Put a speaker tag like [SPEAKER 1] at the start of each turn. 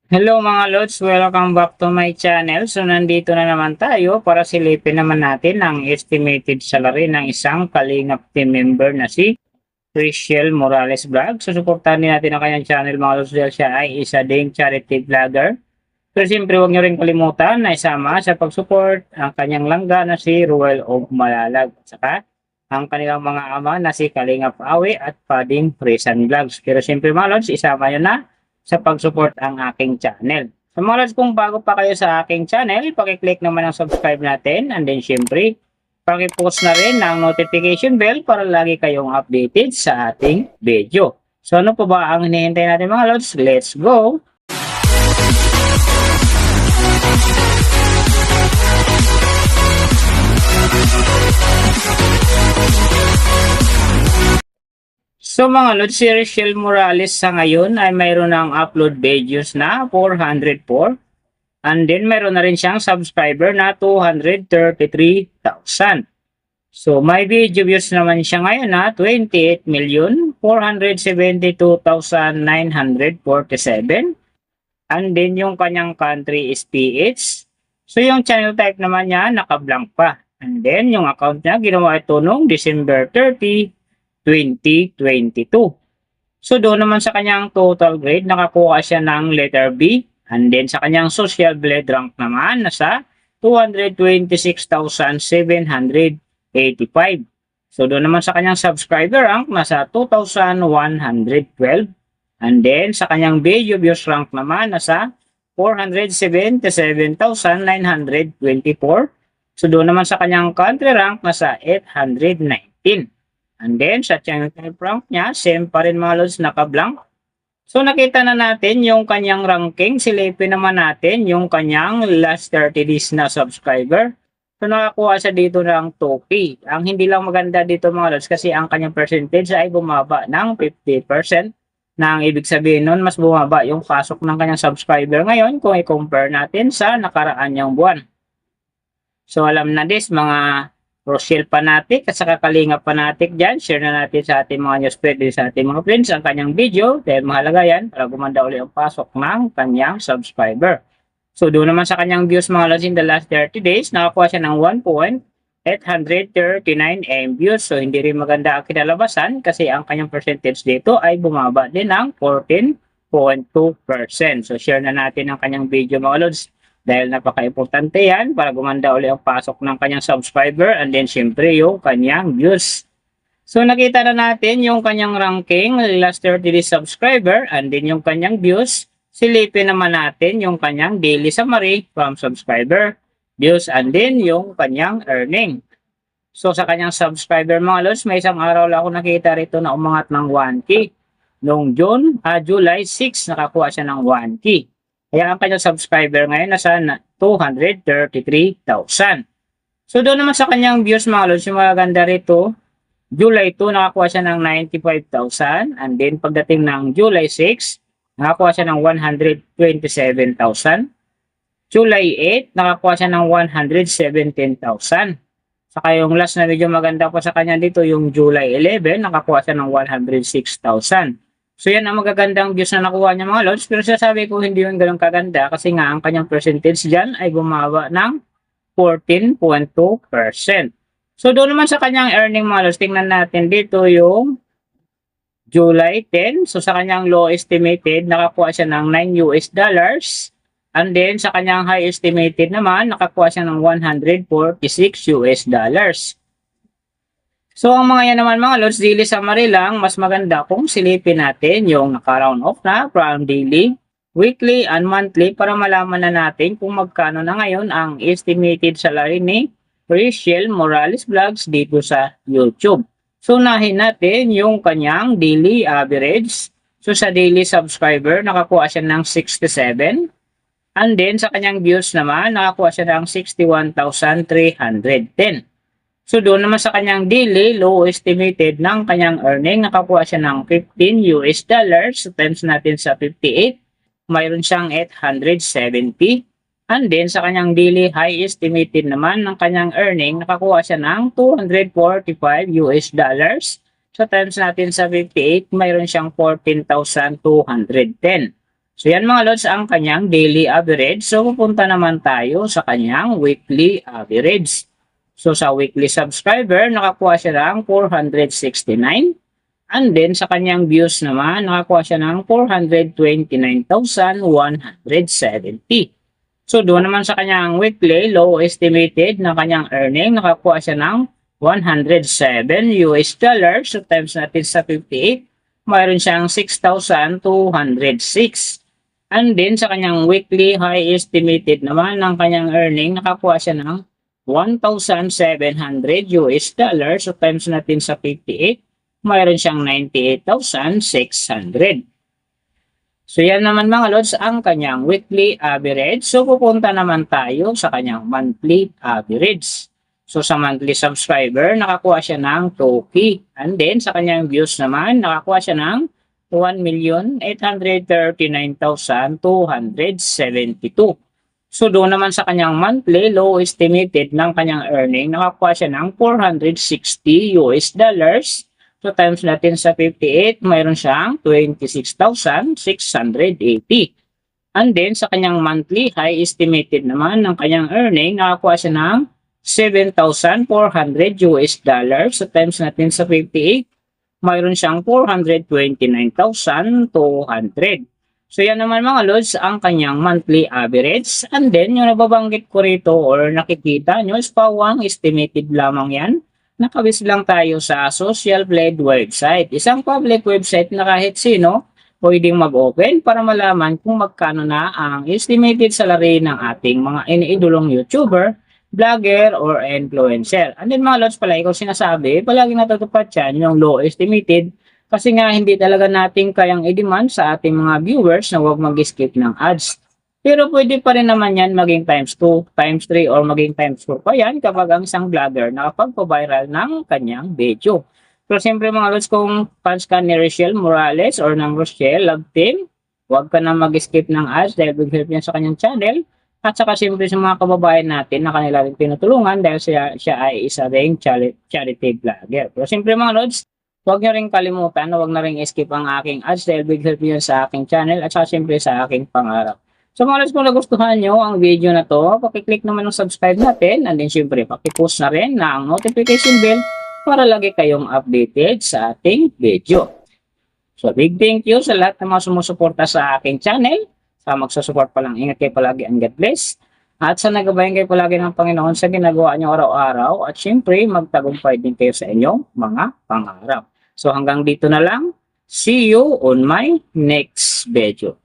[SPEAKER 1] Hello mga Lods, welcome back to my channel. So nandito na naman tayo para silipin naman natin ang estimated salary ng isang Kalingap team member na si Rachel Morales Vlog. So suportahan din natin ang kanyang channel mga Lods dahil siya ay isa ding charity vlogger. Pero siyempre huwag niyo rin kalimutan na isama sa pag-support ang kanyang langga na si Ruel of Malalag. At saka ang kanilang mga ama na si Kalingap Awi at Pading Prisan Vlogs. Pero siyempre mga Lods, isama nyo na sa pag-support ang aking channel. Sa mga lods, kung bago pa kayo sa aking channel, pakiclick naman ang subscribe natin and then syempre, pakipost na rin ang notification bell para lagi kayong updated sa ating video. So ano po ba ang hinihintay natin mga lods? Let's go! So mga lods, si Rachel Morales sa ngayon ay mayroon ng upload videos na 404. And then meron na rin siyang subscriber na 233,000. So may video views naman siya ngayon na 28,472,947. And then yung kanyang country is PH. So yung channel type naman niya naka-blank pa. And then yung account niya ginawa ito noong December 30, 2022. So doon naman sa kanyang total grade, nakakuha siya ng letter B. And then sa kanyang social blade rank naman, nasa 226,785. So doon naman sa kanyang subscriber rank, nasa 2,112. And then sa kanyang video views rank naman, nasa 477,924. So doon naman sa kanyang country rank, nasa 819. And then, sa channel type rank niya, same pa rin mga lods, naka-blank. So, nakita na natin yung kanyang ranking. Silipin naman natin yung kanyang last 30 days na subscriber. So, nakakuha siya dito ng 2K. Ang hindi lang maganda dito mga lods, kasi ang kanyang percentage ay bumaba ng 50%. Na ang ibig sabihin nun, mas bumaba yung pasok ng kanyang subscriber ngayon kung i-compare natin sa nakaraan niyang buwan. So, alam na this, mga Rochelle fanatic at saka Kalingap fanatic dyan. Share na natin sa ating mga newsfeed din sa ating mga friends ang kanyang video dahil mahalaga yan para gumanda ulit ang pasok ng kanyang subscriber. So doon naman sa kanyang views mga lods in the last 30 days, nakakuha siya ng 1.839 views. So hindi rin maganda ang kinalabasan kasi ang kanyang percentage dito ay bumaba din ng 14.2%. So share na natin ang kanyang video mga lods. Dahil napaka-importante yan para gumanda ulit ang pasok ng kanyang subscriber and then syempre yung kanyang views. So nakita na natin yung kanyang ranking, last 30 days subscriber and then yung kanyang views. Silipin naman natin yung kanyang daily summary from subscriber, views and then yung kanyang earning. So sa kanyang subscriber mga lods, may isang araw lang ako nakita rito na umangat ng 1K. Noong July 6 nakakuha siya ng 1K. Kaya ang kanyang subscriber ngayon nasa 233,000. So doon naman sa kanyang views mga lods, yung maganda rito, July 2 nakakuha siya ng 95,000 and then pagdating ng July 6, nakakuha siya ng 127,000. July 8, nakakuha siya ng 117,000. Saka yung last na medyo maganda po sa kanya dito, yung July 11, nakakuha siya ng 106,000. So yan ang magagandang views na nakuha niya mga lods. Pero sasabi ko hindi yun ganun kaganda kasi nga ang kanyang percentage dyan ay bumaba ng 14.2%. So doon naman sa kanyang earning mga lods, tingnan natin dito yung July 10. So sa kanyang low estimated, nakakuha siya ng $9. And then sa kanyang high estimated naman, nakakuha siya ng $146. So, ang mga yan naman mga lods, daily summary lang, mas maganda kung silipin natin yung naka-round off na from daily, weekly, and monthly para malaman na natin kung magkano na ngayon ang estimated salary ni Rachel Morales Vlogs dito sa YouTube. So, unahin natin yung kanyang daily average. So, sa daily subscriber, nakakuha siya ng 67. And then, sa kanyang views naman, nakakuha siya ng 61,310. So doon naman sa kanyang daily, low estimated ng kanyang earning, nakakuha siya ng $15. So times natin sa 58, mayroon siyang 870. And then sa kanyang daily high estimated naman ng kanyang earning, nakakuha siya ng $245. So times natin sa 58, mayroon siyang 14,210. So yan mga lods ang kanyang daily average. So pupunta naman tayo sa kanyang weekly average. So sa weekly subscriber, nakakuha siya ng 469. And then sa kanyang views naman, nakakuha siya ng 429,170. So doon naman sa kanyang weekly low estimated na kanyang earning, nakakuha siya ng 107 US dollars. So times natin sa 58, mayroon siyang 6,206. And then sa kanyang weekly high estimated naman ng kanyang earning, nakakuha siya ng 1,700 US dollars. So times natin sa 58, mayroon siyang 98,600. So yan naman mga lods ang kanyang weekly average. So pupunta naman tayo sa kanyang monthly average. So sa monthly subscriber, nakakuha siya ng 2K. And then sa kanyang views naman, nakakuha siya ng 1,839,272. So doon naman sa kanyang monthly low estimated ng kanyang earning, nakakuha siya ng 460 US dollars. So times natin sa 58, mayroon siyang 26,680. And then sa kanyang monthly high estimated naman ng kanyang earning, nakakuha siya ng 7,400 US dollars. So times natin sa 58, mayroon siyang 429,200. So yan naman mga lods ang kanyang monthly average. And then yung nababanggit ko rito or nakikita nyo is pawang estimated lamang yan. Nakabis lang tayo sa Social Blade website. Isang public website na kahit sino pwedeng mag-open para malaman kung magkano na ang estimated salary ng ating mga iniidolong YouTuber, vlogger, or influencer. And then mga lods pala, ikaw sinasabi, palagi natutupad yan yung low estimated kasi nga hindi talaga natin kayang i-demand sa ating mga viewers na huwag mag-skip ng ads. Pero pwede pa rin naman yan maging times 2, times 3, or maging times 4 pa yan kapag ang isang vlogger nakapagpa-viral ng kanyang video. Pero siyempre mga lods, kung fans ka ni Rochelle Morales or ng Rochelle Love Team, huwag ka na mag-skip ng ads dahil big help yan sa kanyang channel. At saka siyempre sa mga kababayan natin na kanila rin tinutulungan dahil siya ay isa ring charity vlogger. Pero siyempre mga lods, huwag nyo rin kalimutan na huwag na rin skip ang aking ads dahil big help yun sa aking channel at saka siyempre sa aking pangarap. So mga lods, kung nagustuhan nyo ang video na to, pakiclick naman ng subscribe natin and then siyempre pakipost na rin ng notification bell para lagi kayong updated sa ating video. So big thank you sa lahat ng mga sumusuporta sa aking channel. Sa magsusupport pa lang, ingat kayo palagi and God bless. At sa nagabayan kayo palagi ng Panginoon sa ginagawa nyo araw-araw at siyempre magtagumpay din kayo sa inyong mga pangarap. So hanggang dito na lang. See you on my next video.